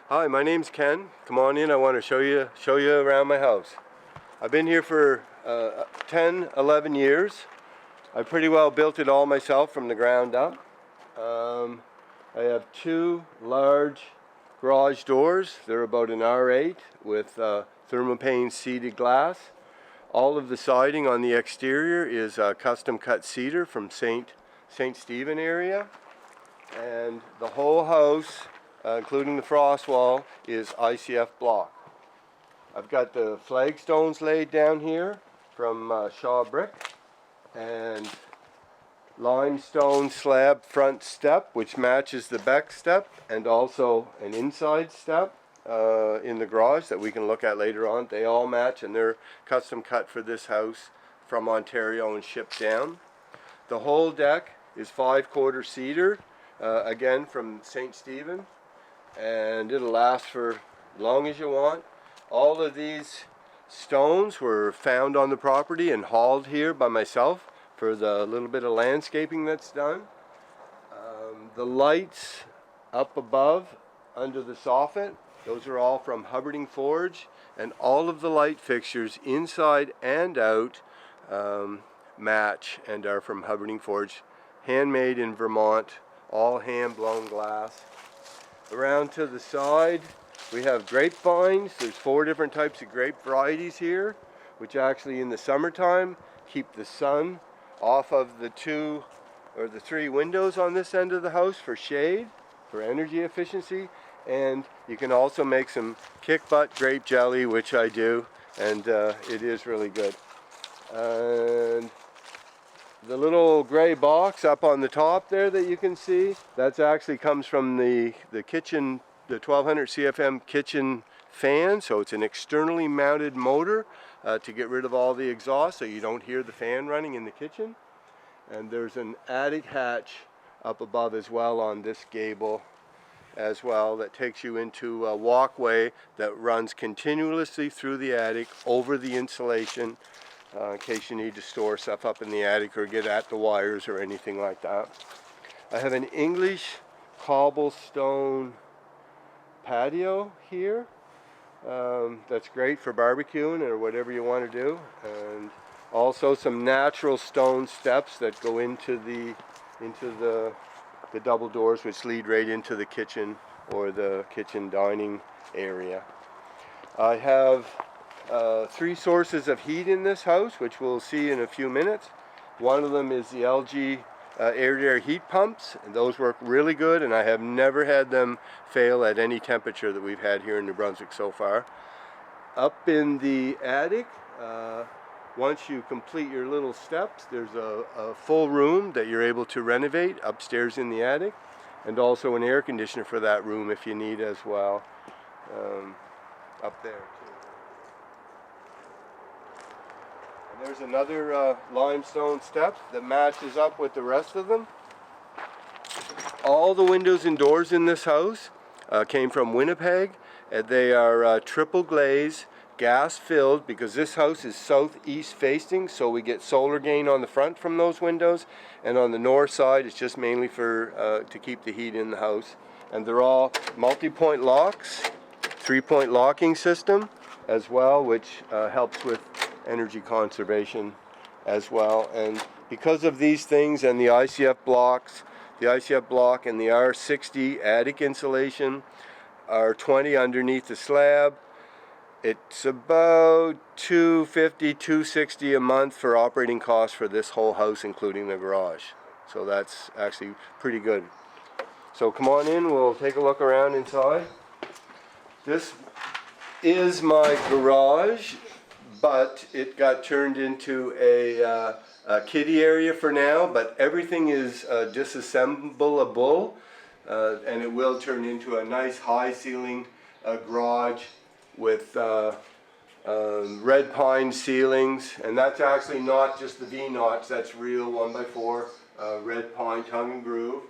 Hi, my name's Ken. Come on in. I want to show you around my house. I've been here for 10, 11 years. I pretty well built it all myself from the ground up. I have two large garage doors. They're about an R8 with thermopane seated glass. All of the siding on the exterior is custom cut cedar from St. Stephen area. And the whole house, including the frost wall, is ICF block. I've got the flagstones laid down here from Shaw Brick, and limestone slab front step which matches the back step, and also an inside step in the garage that we can look at later on. They all match, and they're custom cut for this house from Ontario and shipped down. The whole deck is 5/4 cedar, again from St. Stephen, and it'll last for as long as you want. All of these stones were found on the property and hauled here by myself for the little bit of landscaping that's done. The lights up above under the soffit, those are all from Hubbarding Forge, and all of the light fixtures inside and out match and are from Hubbarding Forge, handmade in Vermont, all hand blown glass. Around to the side we have grapevines. There's 4 different types of grape varieties here, which actually in the summertime keep the sun off of the 2 or the 3 windows on this end of the house for shade, for energy efficiency. And you can also make some kick butt grape jelly, which I do, and it is really good. And the little gray box up on the top there that you can see, that's actually comes from the kitchen, the 1200 CFM kitchen fan. So it's an externally mounted motor to get rid of all the exhaust so you don't hear the fan running in the kitchen. And there's an attic hatch up above as well on this gable as well that takes you into a walkway that runs continuously through the attic over the insulation, in case you need to store stuff up in the attic or get at the wires or anything like that. I have an English cobblestone patio here. That's great for barbecuing or whatever you want to do, and also some natural stone steps that go into the double doors, which lead right into the kitchen or the kitchen dining area. I have 3 sources of heat in this house, which we'll see in a few minutes. One of them is the LG air-to-air heat pumps, and those work really good, and I have never had them fail at any temperature that we've had here in New Brunswick so far. Up in the attic, once you complete your little steps, there's a full room that you're able to renovate upstairs in the attic, and also an air conditioner for that room if you need as well, up there too. And there's another limestone step that matches up with the rest of them. All the windows and doors in this house came from Winnipeg, and they are triple glaze, gas filled, because this house is southeast facing, so we get solar gain on the front from those windows, and on the north side it's just mainly for to keep the heat in the house. And they're all multi-point locks, 3-point locking system as well, which helps with energy conservation as well. And because of these things and the ICF blocks, the ICF block and the R60 attic insulation, R20 underneath the slab, it's about $250, $260 a month for operating costs for this whole house, including the garage. So that's actually pretty good. So come on in, we'll take a look around inside. This is my garage, but it got turned into a kiddie area for now, but everything is disassemblable, and it will turn into a nice high ceiling garage with red pine ceilings, and that's actually not just the V-notch, that's real 1x4 red pine tongue and groove.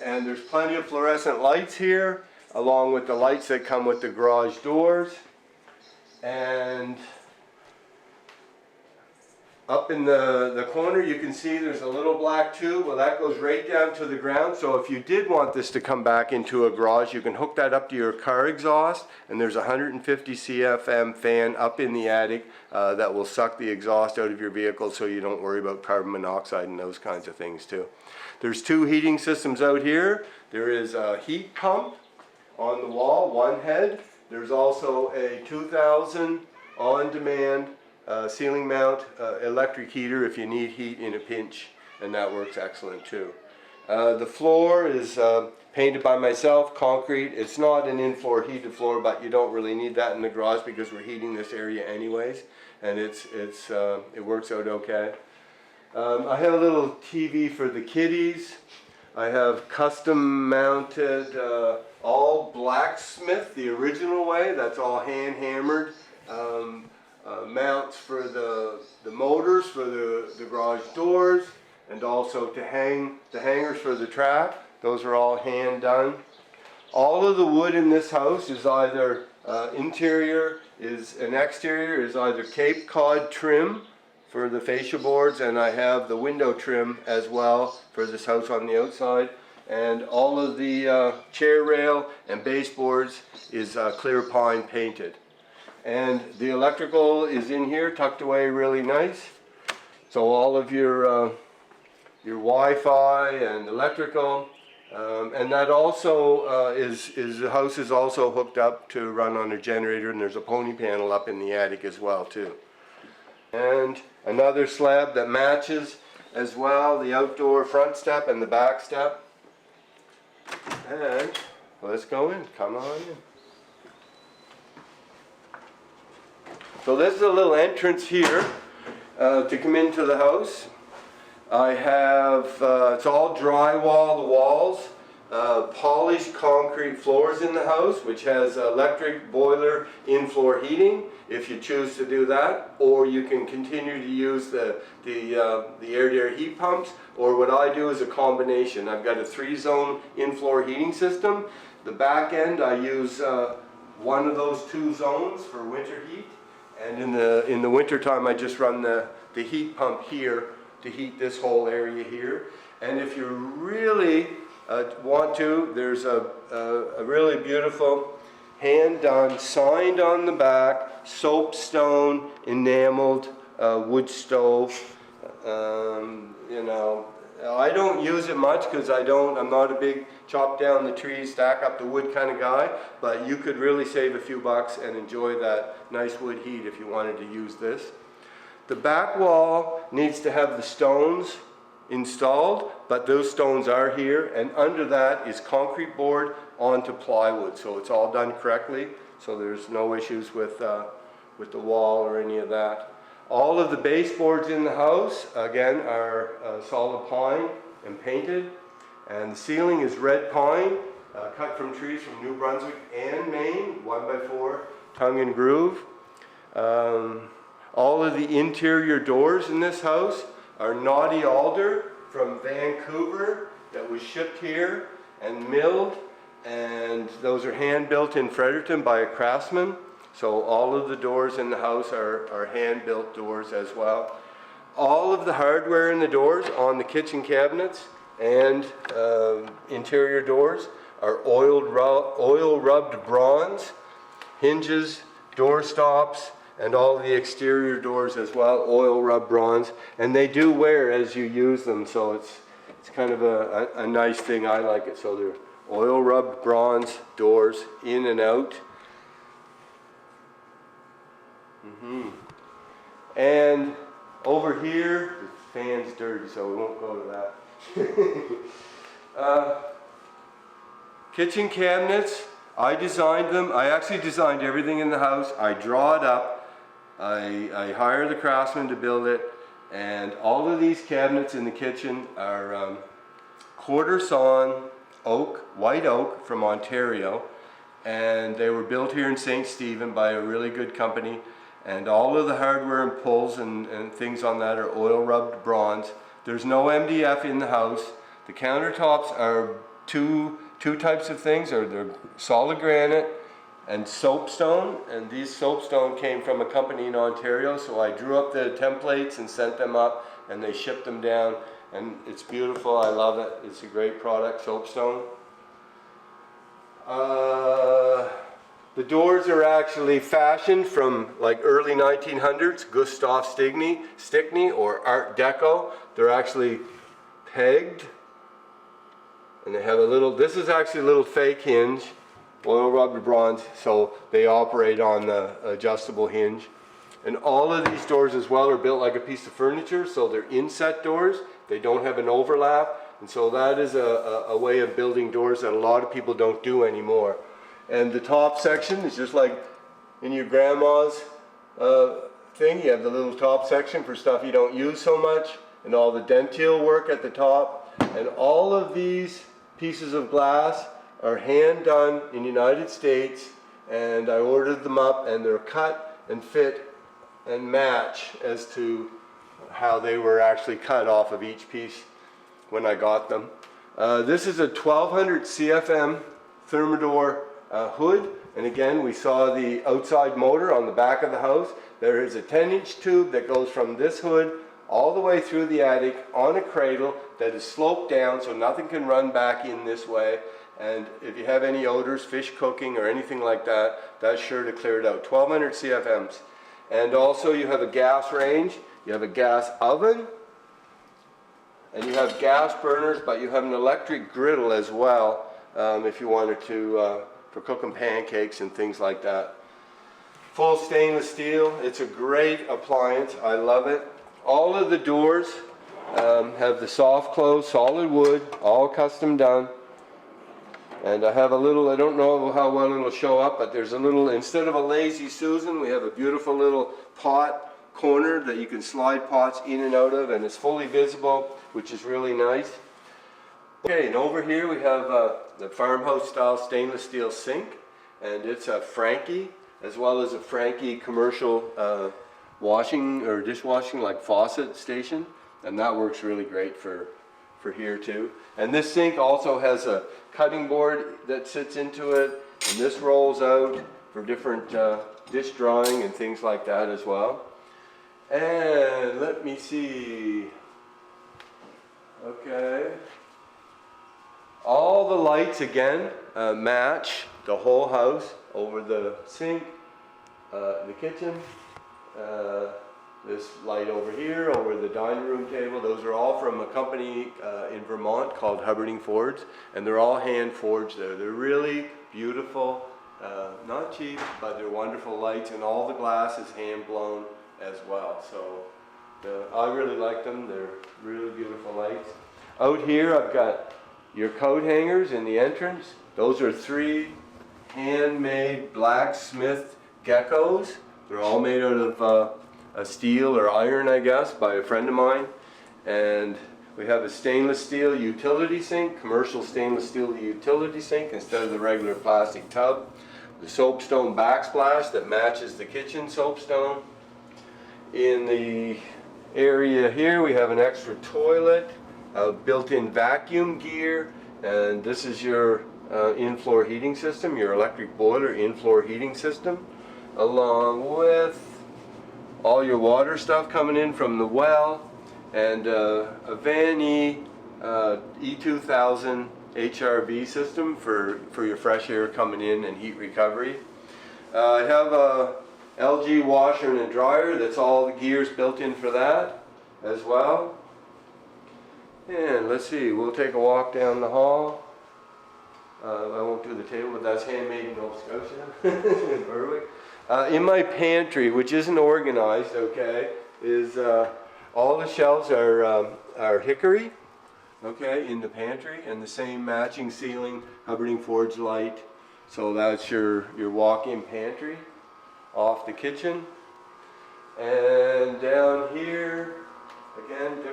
And there's plenty of fluorescent lights here, along with the lights that come with the garage doors. And Up in the corner you can see there's a little black tube. Well, that goes right down to the ground, so if you did want this to come back into a garage, you can hook that up to your car exhaust, and there's a 150 CFM fan up in the attic that will suck the exhaust out of your vehicle, so you don't worry about carbon monoxide and those kinds of things too. There's two heating systems out here. There is a heat pump on the wall, one head. There's also a 2000 on-demand ceiling mount electric heater if you need heat in a pinch, and that works excellent too. The floor is painted by myself, concrete. It's not an in-floor heated floor, but you don't really need that in the garage because we're heating this area anyways, and it works out okay. I have a little TV for the kiddies. I have custom mounted all blacksmith the original way. That's all hand hammered. Mounts for the motors for the garage doors, and also to hang the hangers for the track. Those are all hand done. All of the wood in this house is either exterior is either Cape Cod trim for the fascia boards, and I have the window trim as well for this house on the outside. And all of the chair rail and baseboards is clear pine painted. And the electrical is in here, tucked away really nice. So all of your Wi-Fi and electrical, and that also the house is also hooked up to run on a generator, and there's a pony panel up in the attic as well too. And another slab that matches as well, the outdoor front step and the back step. And let's go in, come on in. So this is a little entrance here to come into the house. I have, it's all drywall, the walls, polished concrete floors in the house, which has electric boiler in-floor heating if you choose to do that, or you can continue to use the air-to-air heat pumps, or what I do is a combination. I've got a 3-zone in-floor heating system. The back end I use one of those 2 zones for winter heat. And in the winter time, I just run the heat pump here to heat this whole area here. And if you really want to, there's a really beautiful hand-done, signed on the back, soapstone enameled wood stove. You know, I don't use it much because I'm not a big chop down the trees, stack up the wood kind of guy, but you could really save a few bucks and enjoy that nice wood heat if you wanted to use this. The back wall needs to have the stones installed, but those stones are here, and under that is concrete board onto plywood, so it's all done correctly, so there's no issues with the wall or any of that. All of the baseboards in the house, again, are solid pine and painted. And the ceiling is red pine, cut from trees from New Brunswick and Maine, 1x4 tongue and groove. All of the interior doors in this house are knotty alder from Vancouver that was shipped here and milled, and those are hand built in Fredericton by a craftsman. So all of the doors in the house are hand-built doors as well. All of the hardware in the doors on the kitchen cabinets and interior doors are oil-rubbed bronze. Hinges, door stops, and all the exterior doors as well, oil-rubbed bronze. And they do wear as you use them, so it's kind of a nice thing. I like it. So they're oil-rubbed bronze doors in and out. And over here, the fan's dirty, so we won't go to that. Kitchen cabinets, I designed them. I actually designed everything in the house. I draw it up. I hire the craftsman to build it. And all of these cabinets in the kitchen are quarter sawn oak, white oak from Ontario. And they were built here in St. Stephen by a really good company. And all of the hardware and pulls and things on that are oil-rubbed bronze. There's no MDF in the house. The countertops are two types of things. They're solid granite and soapstone, and these soapstone came from a company in Ontario, so I drew up the templates and sent them up, and they shipped them down, and it's beautiful. I love it. It's a great product, soapstone. The doors are actually fashioned from like early 1900s, Gustav Stickney or Art Deco. They're actually pegged, and they have a little, this is actually a little fake hinge, oil rubbed bronze, so they operate on the adjustable hinge. And all of these doors as well are built like a piece of furniture, so they're inset doors. They don't have an overlap, and so that is a way of building doors that a lot of people don't do anymore. And the top section is just like in your grandma's thing. You have the little top section for stuff you don't use so much, and all the dentile work at the top. And all of these pieces of glass are hand done in the United States, and I ordered them up, and they're cut and fit and match as to how they were actually cut off of each piece when I got them. This is a 1200 CFM Thermador hood, and again we saw the outside motor on the back of the house. There is a 10-inch tube that goes from this hood all the way through the attic on a cradle that is sloped down so nothing can run back in this way. And if you have any odors, fish cooking or anything like that, that's sure to clear it out. 1200 CFMs. And also you have a gas range, you have a gas oven, and you have gas burners, but you have an electric griddle as well, if you wanted to, for cooking pancakes and things like that. Full stainless steel. It's a great appliance. I love it. All of the doors have the soft close, solid wood, all custom done. And I have a little, I don't know how well it'll show up, but there's a little, instead of a Lazy Susan, we have a beautiful little pot corner that you can slide pots in and out of, and it's fully visible, which is really nice. Okay, and over here we have the farmhouse style stainless steel sink, and it's a Franke, as well as a Franke commercial washing or dishwashing like faucet station, and that works really great for here too. And this sink also has a cutting board that sits into it, and this rolls out for different dish drying and things like that as well. And let me see. Okay. All the lights again match the whole house over the sink, the kitchen, this light over here, over the dining room table. Those are all from a company in Vermont called Hubbarding Forge, and they're all hand forged there. They're really beautiful, not cheap, but they're wonderful lights, and all the glass is hand blown as well. So I really like them. They're really beautiful lights. Out here I've got your coat hangers in the entrance. Those are 3 handmade blacksmith geckos. They're all made out of a steel or iron, I guess, by a friend of mine. And we have a stainless steel utility sink, commercial stainless steel utility sink instead of the regular plastic tub. The soapstone backsplash that matches the kitchen soapstone. In the area here we have an extra toilet, a built-in vacuum gear, and this is your in-floor heating system, your electric boiler in-floor heating system, along with all your water stuff coming in from the well, and a Van E2000 HRV system for your fresh air coming in and heat recovery. I have a LG washer and a dryer. That's all the gears built in for that as well. And let's see, we'll take a walk down the hall. I won't do the table, but that's handmade in Nova Scotia in Berwick. In my pantry, which isn't organized, okay, is all the shelves are hickory, okay, in the pantry, and the same matching ceiling Hubbarding Forge light. So that's your walk-in pantry off the kitchen. And down here, again,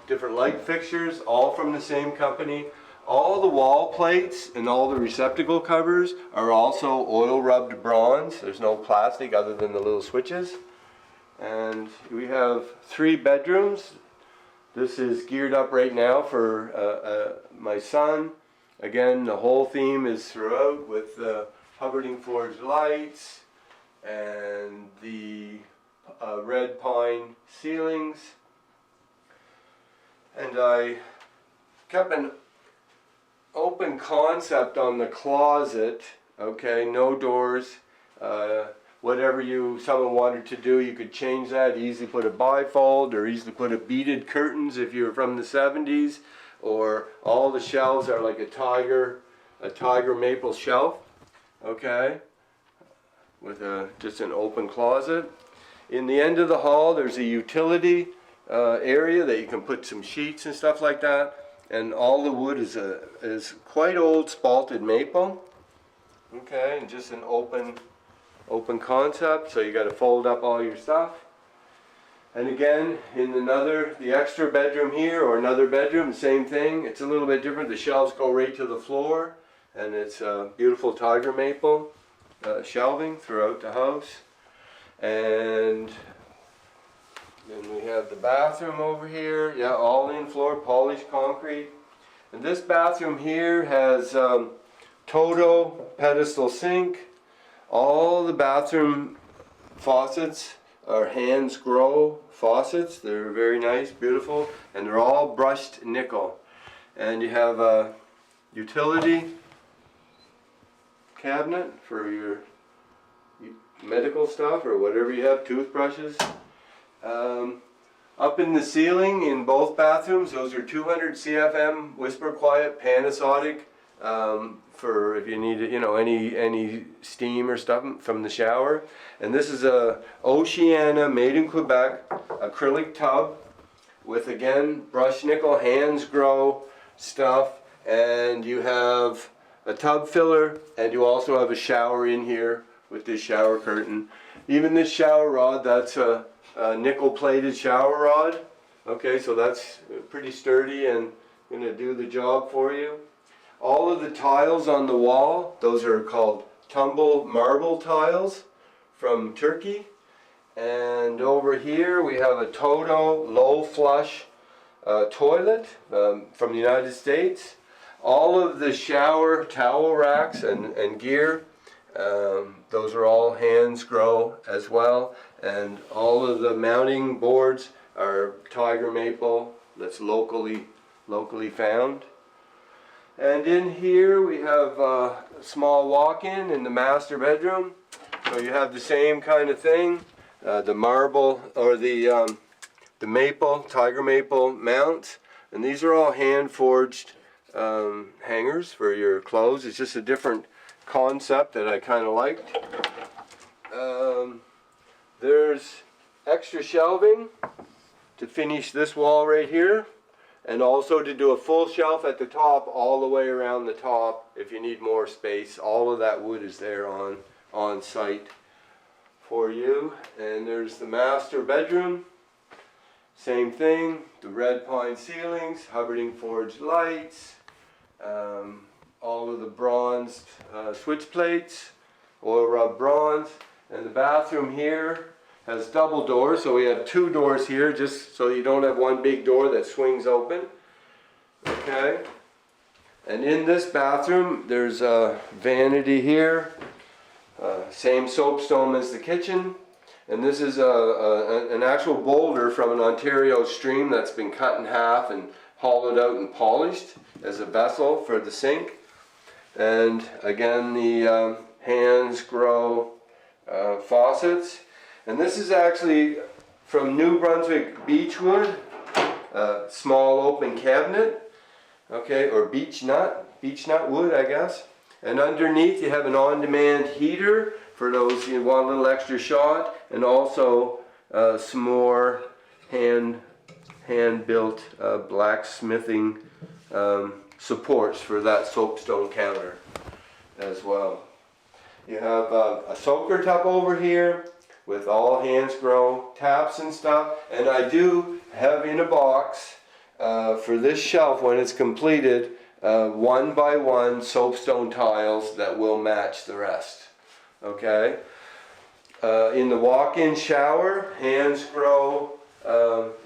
different light fixtures, all from the same company. All the wall plates and all the receptacle covers are also oil rubbed bronze. There's no plastic other than the little switches. And we have 3 bedrooms. This is geared up right now for my son. Again, the whole theme is throughout with Hubbarding Forge lights, and the red pine ceilings. And I kept an open concept on the closet, okay, no doors. Whatever someone wanted to do, you could change that, easily put a bifold or easily put a beaded curtains if you're from the 70s, or all the shelves are like a tiger maple shelf, okay, with just an open closet. In the end of the hall there's a utility area that you can put some sheets and stuff like that, and all the wood is quite old spalted maple, okay, and just an open concept, so you got to fold up all your stuff. And again, in the extra bedroom here, or another bedroom, same thing. It's a little bit different. The shelves go right to the floor, and it's beautiful tiger maple shelving throughout the house. And then we have the bathroom over here. Yeah, all in floor, polished concrete. And this bathroom here has Toto pedestal sink. All the bathroom faucets are Hansgrohe faucets. They're very nice, beautiful, and they're all brushed nickel. And you have a utility cabinet for your medical stuff or whatever you have, toothbrushes. Up in the ceiling in both bathrooms, those are 200 CFM Whisper Quiet Panasonic, for if you need, any steam or stuff from the shower. And this is a Oceana made in Quebec acrylic tub with, again, brushed nickel Hansgrohe stuff, and you have a tub filler, and you also have a shower in here with this shower curtain. Even this shower rod, that's a nickel plated shower rod. Okay, so that's pretty sturdy and going to do the job for you. All of the tiles on the wall, those are called tumble marble tiles from Turkey. And over here we have a Toto low flush toilet from the United States. All of the shower towel racks and gear, those are all Hansgrohe as well. And all of the mounting boards are tiger maple that's locally found. And in here we have a small walk-in in the master bedroom. So you have the same kind of thing, the marble or the maple, tiger maple mounts. And these are all hand-forged hangers for your clothes. It's just a different concept that I kind of liked. There's extra shelving to finish this wall right here, and also to do a full shelf at the top all the way around the top if you need more space. All of that wood is there on site for you. And there's the master bedroom, same thing, the red pine ceilings, Hubbarding Forge lights, all of the bronzed switch plates, oil rub bronze. And the bathroom here has double doors, so we have two doors here just so you don't have one big door that swings open. Okay, and in this bathroom there's a vanity here, same soapstone as the kitchen, and this is an actual boulder from an Ontario stream that's been cut in half and hollowed out and polished as a vessel for the sink. And again, the Hansgrohe faucets. And this is actually from New Brunswick beechwood, small open cabinet, okay, or beech nut wood, I guess. And underneath you have an on-demand heater for those you want a little extra shot, and also some more hand-built blacksmithing supports for that soapstone counter as well. You have a soaker tub over here with all Hansgrohe taps and stuff, and I do have in a box for this shelf when it's completed 1 by 1 soapstone tiles that will match the rest. Okay. In the walk-in shower, Hansgrohe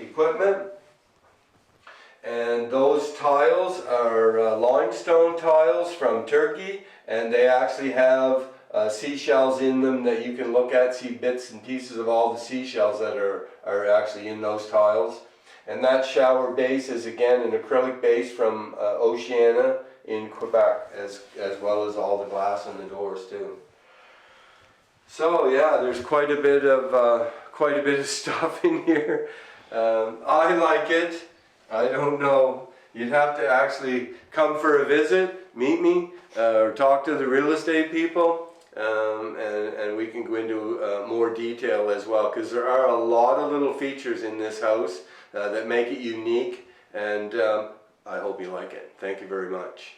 equipment, and those tiles are limestone tiles from Turkey, and they actually have seashells in them that you can look at, see bits and pieces of all the seashells that are actually in those tiles. And that shower base is again an acrylic base from Oceana in Quebec, as well as all the glass on the doors too. So yeah, there's quite a bit of stuff in here. I like it. I don't know. You'd have to actually come for a visit, meet me, or talk to the real estate people, and we can go into more detail as well, because there are a lot of little features in this house that make it unique, and I hope you like it. Thank you very much.